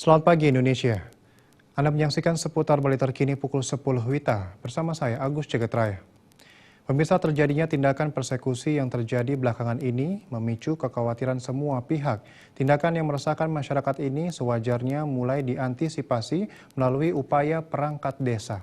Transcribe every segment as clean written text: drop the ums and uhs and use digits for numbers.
Selamat pagi Indonesia. Anda menyaksikan seputar Bali terkini pukul 10 WITA bersama saya Agus Cegetraya. Pemirsa, terjadinya tindakan persekusi yang terjadi belakangan ini memicu kekhawatiran semua pihak. Tindakan yang meresahkan masyarakat ini sewajarnya mulai diantisipasi melalui upaya perangkat desa.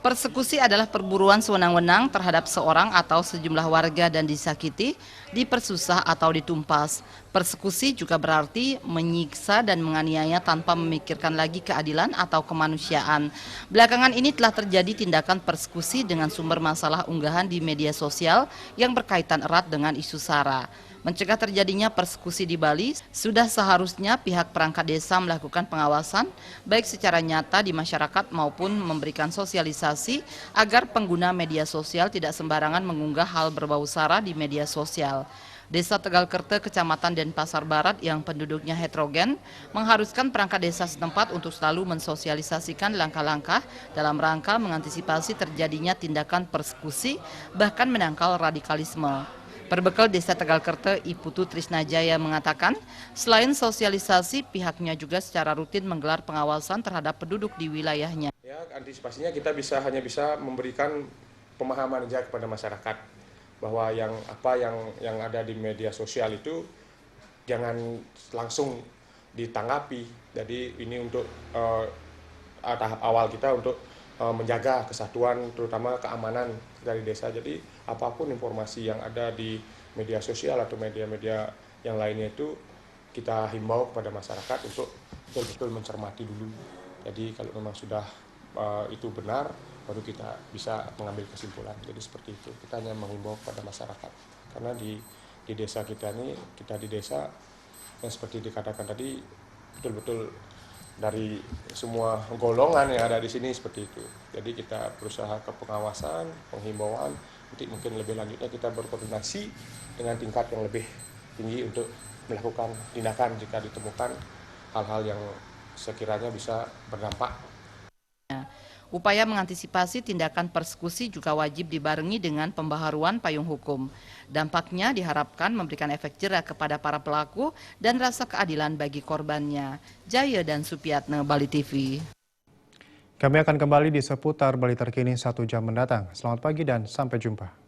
Persekusi adalah perburuan sewenang-wenang terhadap seorang atau sejumlah warga dan disakiti, dipersusah atau ditumpas. Persekusi juga berarti menyiksa dan menganiaya tanpa memikirkan lagi keadilan atau kemanusiaan. Belakangan ini telah terjadi tindakan persekusi dengan sumber masalah unggahan di media sosial yang berkaitan erat dengan isu SARA. Mencegah terjadinya persekusi di Bali, sudah seharusnya pihak perangkat desa melakukan pengawasan baik secara nyata di masyarakat maupun memberikan sosialisasi agar pengguna media sosial tidak sembarangan mengunggah hal berbau SARA di media sosial. Desa Tegalkerte, Kecamatan Denpasar Barat yang penduduknya heterogen, mengharuskan perangkat desa setempat untuk selalu mensosialisasikan langkah-langkah dalam rangka mengantisipasi terjadinya tindakan persekusi, bahkan menangkal radikalisme. Perbekal Desa Tegalkerte, Iputu Trisnajaya mengatakan, selain sosialisasi, pihaknya juga secara rutin menggelar pengawasan terhadap penduduk di wilayahnya. Ya, antisipasinya kita hanya bisa memberikan pemahaman saja kepada masyarakat bahwa yang ada di media sosial itu jangan langsung ditanggapi. Jadi ini untuk tahap awal kita untuk menjaga kesatuan, terutama keamanan dari desa. Jadi apapun informasi yang ada di media sosial atau media-media yang lainnya itu kita himbau kepada masyarakat untuk betul-betul mencermati dulu. Jadi kalau memang sudah itu benar, baru kita bisa mengambil kesimpulan. Jadi seperti itu, kita hanya menghimbau kepada masyarakat. Karena di desa kita ini, kita di desa yang seperti dikatakan tadi, betul-betul dari semua golongan yang ada di sini seperti itu. Jadi kita berusaha ke pengawasan, penghimbauan, nanti mungkin lebih lanjutnya kita berkoordinasi dengan tingkat yang lebih tinggi untuk melakukan tindakan jika ditemukan hal-hal yang sekiranya bisa berdampak. Upaya mengantisipasi tindakan persekusi juga wajib dibarengi dengan pembaharuan payung hukum. Dampaknya diharapkan memberikan efek jera kepada para pelaku dan rasa keadilan bagi korbannya. Jaya dan Supiatne, Bali TV. Kami akan kembali di seputar Bali terkini 1 jam mendatang. Selamat pagi dan sampai jumpa.